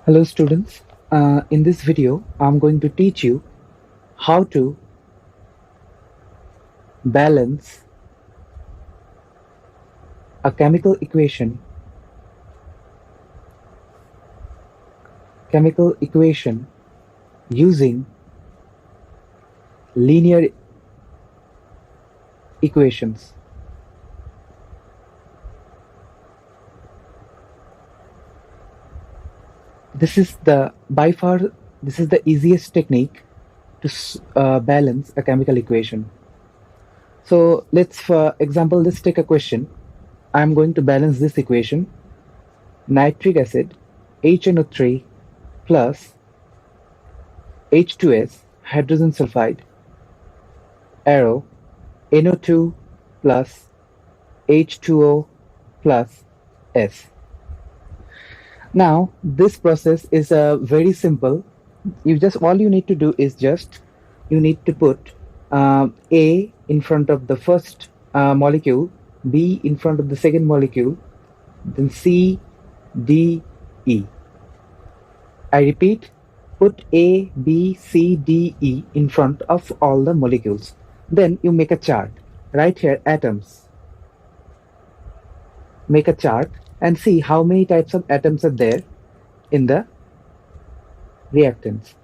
Hello students, in this video I'm going to teach you how to balance a chemical equation using linear equations. This is the easiest technique to balance a chemical equation. So for example, let's take a question. I'm going to balance this equation: nitric acid HNO3 plus H2S hydrogen sulfide arrow NO2 plus H2O plus S. Now this process is very simple. All you need to do is you need to put A in front of the first molecule, B in front of the second molecule, then C, D, E. I repeat, put A, B, C, D, E in front of all the molecules. Then you make a chart. Right here, atoms. Make a chart and see how many types of atoms are there in the reactants.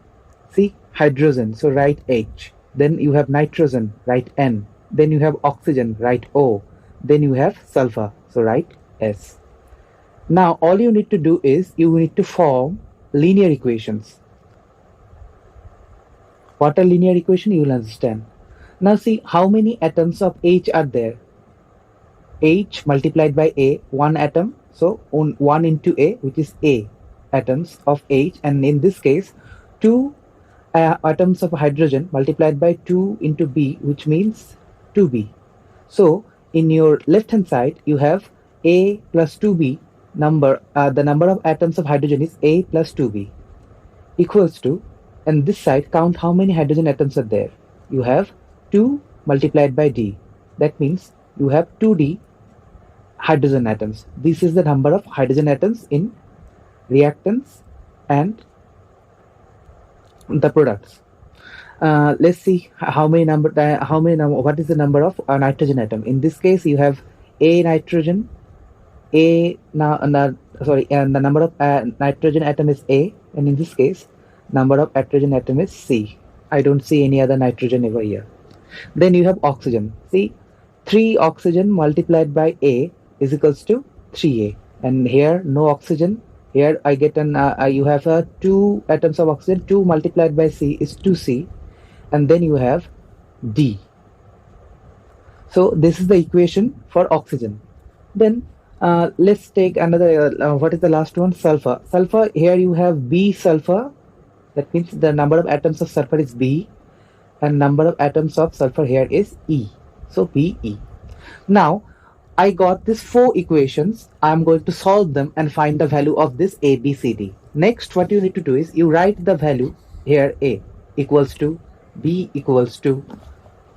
See, hydrogen, so write H. Then you have nitrogen, write N. Then you have oxygen, write O. Then you have sulfur, so write S. Now all you need to do is you need to form linear equations. What a linear equation, you will understand. Now see how many atoms of H are there. H multiplied by A, one atom, so 1 into A, which is A atoms of H, and in this case 2 atoms of hydrogen multiplied by 2 into B, which means 2B. So in your left hand side you have A plus 2B number, the number of atoms of hydrogen is A plus 2B equals to, and this side count how many hydrogen atoms are there. You have 2 multiplied by D, that means you have 2D hydrogen atoms. This is the number of hydrogen atoms in reactants and the products. Let's see what is the number of nitrogen atom. In this case you have A nitrogen, and the number of nitrogen atom is A, and in this case number of nitrogen atom is C. I don't see any other nitrogen over here. Then you have oxygen. See, 3 oxygen multiplied by A is equals to 3A, and here no oxygen. Here I get you have 2 atoms of oxygen. 2 multiplied by C is 2C, and then you have D. So this is the equation for oxygen. Then let's take another, what is the last one? Sulfur. Sulfur, here you have B sulfur, that means the number of atoms of sulfur is B, and number of atoms of sulfur here is E, so BE. Now I got these 4 equations. I'm going to solve them and find the value of this A, B, C, D. Next, what you need to do is you write the value here. A equals to, B equals to,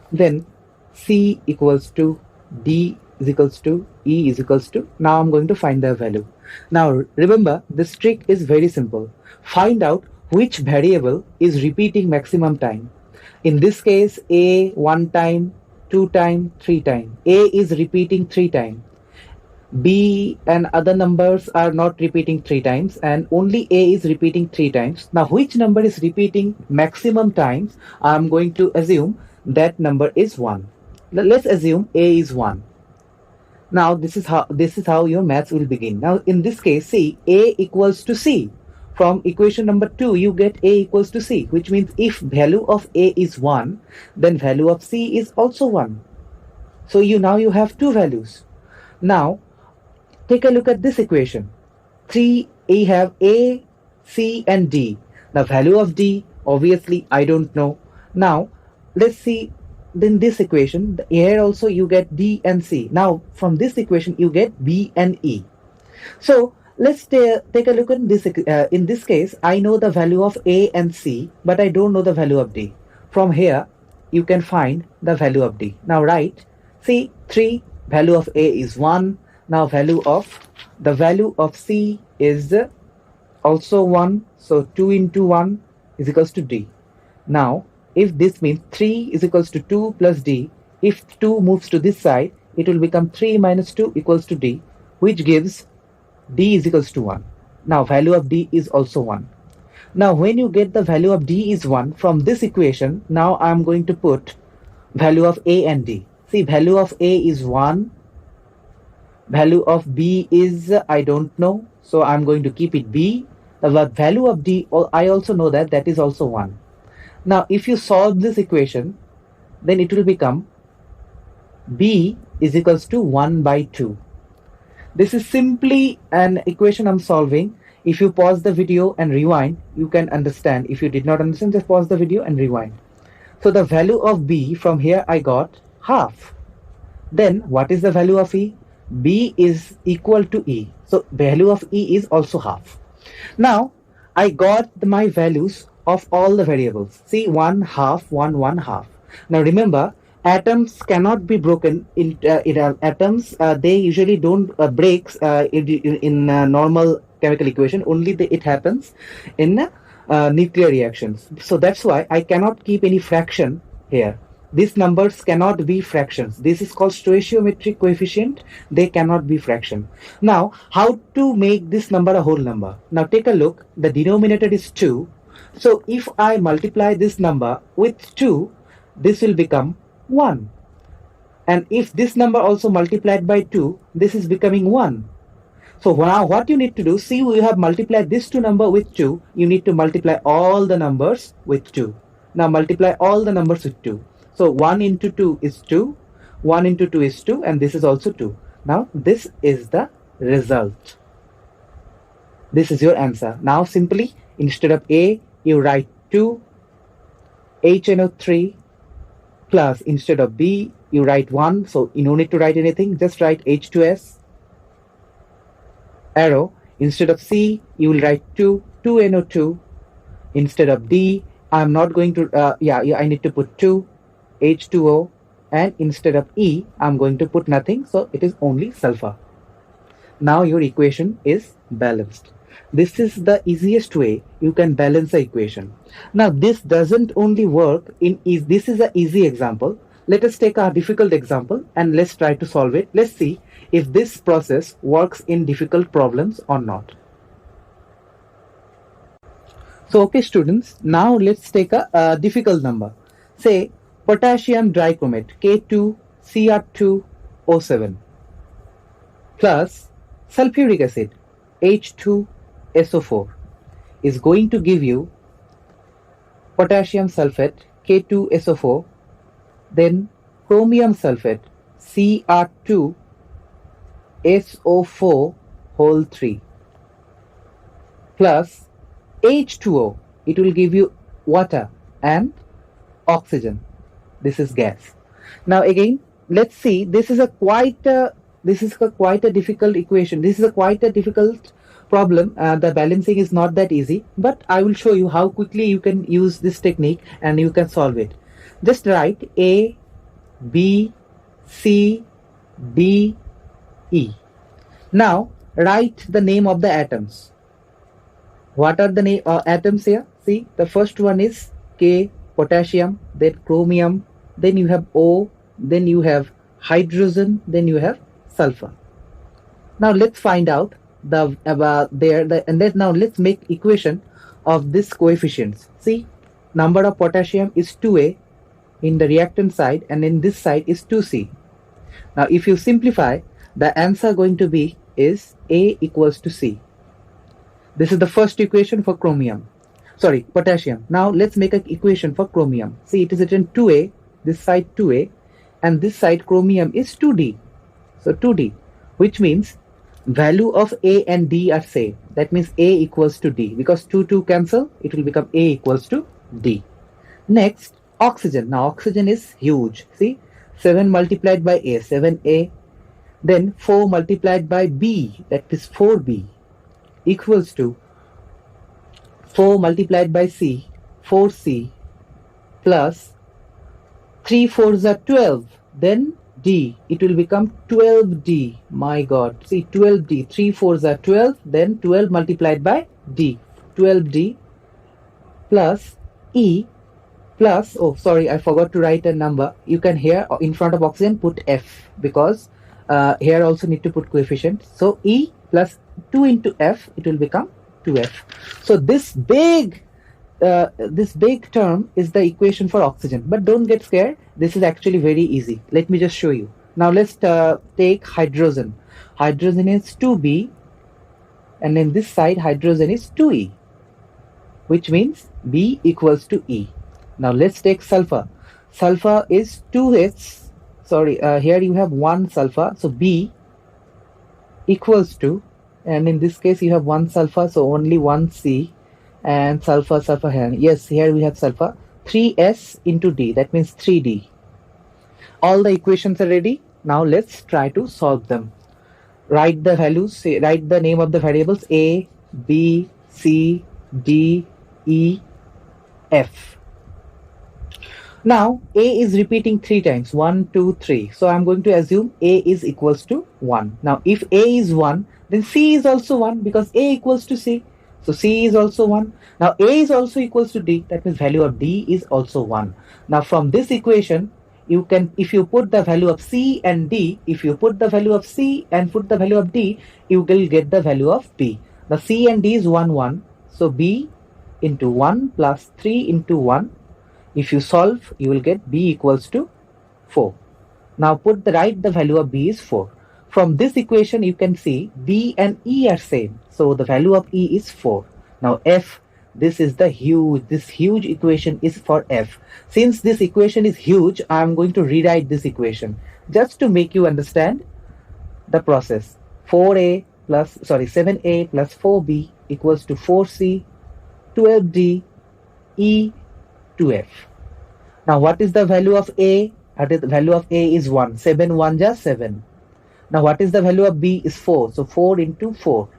then C equals to, D is equals to, E is equals to. Now I'm going to find the value. Now remember, this trick is very simple. Find out which variable is repeating maximum time. In this case, A 1 time, 2 time, 3 time. A is repeating 3 times. B and other numbers are not repeating 3 times, and only A is repeating 3 times. Now which number is repeating maximum times? I'm going to assume that number is 1. Let's assume A is 1. Now this is how your maths will begin. Now in this case, see, A equals to C. From equation number 2, you get A equals to C, which means if value of A is 1, then value of C is also 1. So now you have 2 values. Now take a look at this equation. 3, you have A, C and D. The value of D, obviously I don't know. Now let's see, in this equation, here also you get D and C. Now from this equation you get B and E. So let's take a look at this. In this case, I know the value of A and C, but I don't know the value of D. From here, you can find the value of D. Now write, see, 3, value of A is 1. Now the value of C is also 1, so 2 into 1 is equals to D. Now, if this means 3 is equals to 2 plus D, if 2 moves to this side, it will become 3 minus 2 equals to D, which gives D is equals to 1. Now, value of D is also 1. Now, when you get the value of D is 1 from this equation, now I am going to put value of A and D. See, value of A is 1. Value of B is, I don't know. So I'm going to keep it B. The value of D, I also know that that is also 1. Now, if you solve this equation, then it will become B is equals to 1 by 2. This is simply an equation I'm solving. If you pause the video and rewind, you can understand. If you did not understand, just pause the video and rewind. So the value of B from here I got half. Then what is the value of E? B is equal to E. So value of E is also half. Now I got my values of all the variables. See, 1 half, 1 1 half. Now remember, atoms cannot be broken in atoms. They usually don't break in normal chemical equation. Only it happens in nuclear reactions. So that's why I cannot keep any fraction here. These numbers cannot be fractions. This is called stoichiometric coefficient. They cannot be fraction. Now, how to make this number a whole number? Now take a look. The denominator is 2. So if I multiply this number with 2, this will become 1. And if this number also multiplied by 2, this is becoming 1. So now what you need to do, see, we have multiplied this 2 number with 2. You need to multiply all the numbers with 2. Now multiply all the numbers with 2. So 1 into 2 is 2, 1 into 2 is 2, and this is also 2. Now this is the result. This is your answer. Now simply, instead of A, you write 2 HNO3 plus, instead of B, you write 1. So you don't need to write anything, just write H2S arrow. Instead of C, you will write 2NO2. Instead of D, I'm not going to, I need to put 2 H2O, and instead of E, I'm going to put nothing, so it is only sulfur. Now your equation is balanced. This is the easiest way you can balance the equation. Now this doesn't only work in this is an easy example. Let us take a difficult example and let's try to solve it. Let's see if this process works in difficult problems or not. So okay students, now let's take a difficult number. Say potassium dichromate K2Cr2O7 plus sulfuric acid H2SO4 is going to give you potassium sulfate K2SO4, then chromium sulfate Cr2SO4 whole 3 plus H2O. It will give you water and oxygen. This is gas. Now again, let's see. This is quite a difficult equation. This is quite a difficult problem. The balancing is not that easy, but I will show you how quickly you can use this technique and you can solve it. Just write A, B, C, D, E. Now write the name of the atoms. What are the atoms here? See, the first one is K, potassium, then chromium, then you have O, then you have hydrogen, then you have sulfur. Now let's find out now let's make equation of this coefficients. See, number of potassium is 2A in the reactant side, and in this side is 2C. Now if you simplify, the answer going to be is A equals to C. This is the first equation for potassium. Now let's make an equation for chromium. See, it is written 2A, this side 2A, and this side chromium is 2D. So 2D, which means value of A and D are same. That means A equals to D. Because 2 cancel, it will become A equals to D. Next, oxygen. Now oxygen is huge. See, 7 multiplied by A, 7A. Then 4 multiplied by B, that is 4B, equals to 4 multiplied by C, 4C, plus 3 4s are 12. Then D, it will become 12D. My God, see, 12D, 3 4s are 12, then 12 multiplied by D, 12D plus E plus, oh sorry, I forgot to write a number. You can here in front of oxygen put F, because here also need to put coefficient. So E plus 2 into F, it will become 2F. So this big term is the equation for oxygen. But don't get scared, this is actually very easy. Let me just show you. Now let's take hydrogen. Hydrogen is 2B, and in this side hydrogen is 2E, which means B equals to E. Now let's take sulfur. Sulfur is 2H. Sorry, here you have 1 sulfur, so B equals to, and in this case you have 1 sulfur, so only 1 C, and sulfur here. Yes, here we have sulfur. 3S into D, that means 3D. All the equations are ready. Now let's try to solve them. Write the values, write the name of the variables A, B, C, D, E, F. Now A is repeating 3 times, 1, 2, 3. So I'm going to assume A is equals to 1. Now if A is 1, then C is also 1, because A equals to C. So C is also 1. Now A is also equals to D. That means value of D is also 1. Now from this equation, you can, if you put the value of C and D, if you put the value of C and put the value of D, you will get the value of B. Now C and D is 1, 1. So B into 1 plus 3 into 1. If you solve, you will get B equals to 4. Now write the value of B is 4. From this equation, you can see B and E are same. So the value of E is 4. Now F, this huge equation is for F. Since this equation is huge, I am going to rewrite this equation just to make you understand the process. 7A plus 4B equals to 4C, 12D, E, 2F. Now what is the value of A? The value of A is 1. 7 1 ja 7. Now what is the value of B is 4. So 4 into 4.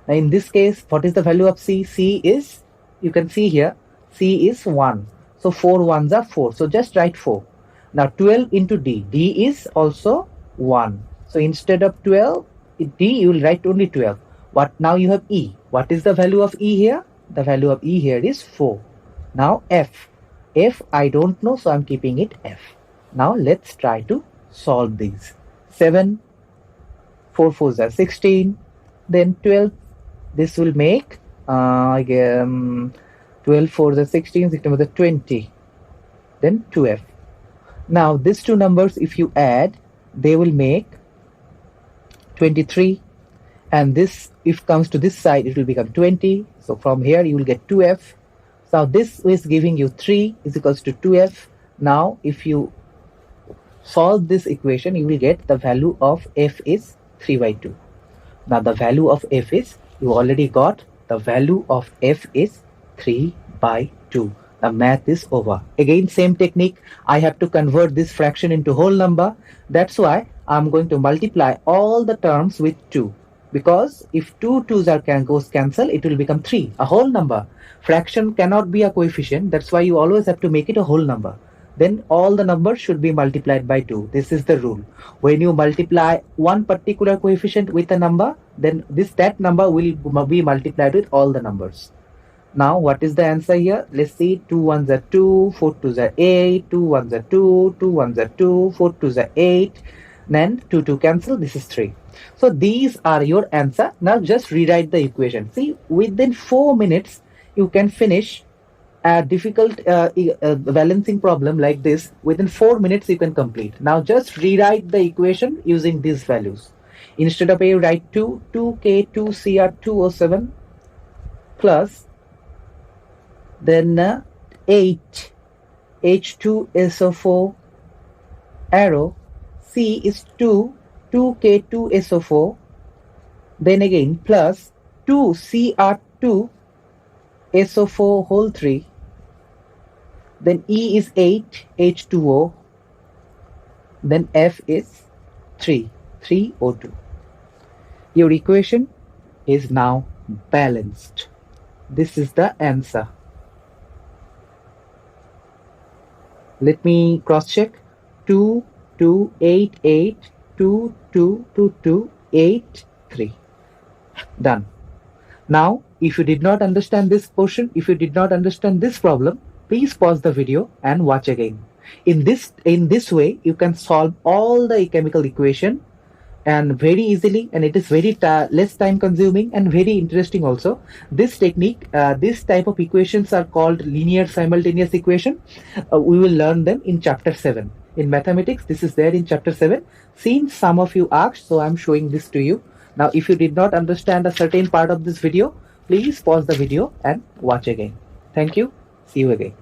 Now in this case, what is the value of C? C is, you can see here, C is 1. So 4 1s are 4. So just write 4. Now 12 into D. D is also 1. So instead of 12, D, you will write only 12. Now you have E. What is the value of E here? The value of E here is 4. Now F. F I don't know, so I'm keeping it F. Now let's try to solve these. 7, 4 4s are 16, then 12. This will make 12 4s are 16, 16 was 20, then 2F. Now these two numbers, if you add, they will make 23, and this, if comes to this side, it will become 20. So from here you will get 2F. So this is giving you 3 is equals to 2F. Now if you solve this equation, you will get the value of F is 3 by 2. Now the value of F is, you already got the value of F is 3 by 2. The math is over. Again, same technique. I have to convert this fraction into whole number. That's why I'm going to multiply all the terms with 2. Because if 2 2s goes cancel, it will become 3, a whole number. Fraction cannot be a coefficient. That's why you always have to make it a whole number. Then all the numbers should be multiplied by 2. This is the rule. When you multiply one particular coefficient with a number, then that number will be multiplied with all the numbers. Now what is the answer here? Let's see. 2 1s are 2, 4 2s are 8, 2 1s are 2, 2 1s are 2, 4 2s are 8, then 2 2 cancel. This is 3. So these are your answer. Now just rewrite the equation. See, within 4 minutes you can finish a difficult balancing problem like this. Within 4 minutes you can complete. Now just rewrite the equation using these values. Instead of A, write 2, 2K2Cr2O7 plus then 8 H2SO4 arrow, C is 2 2K2SO4, then again plus 2Cr2SO4 whole 3, then E is 8 H2O, then F is 3O2. Your equation is now balanced. This is the answer. Let me cross check. 2 2 8 8 2 2 2 2 8 3. Done. Now If you did not understand this portion, if you did not understand this problem, please pause the video and watch again. In this way, you can solve all the chemical equation and very easily, and it is very less time consuming and very interesting also. This technique, this type of equations are called linear simultaneous equation. We will learn them in chapter 7 in mathematics. This is there in chapter 7. Since some of you asked, so I'm showing this to you. Now if you did not understand a certain part of this video, please pause the video and watch again. Thank you. See you again.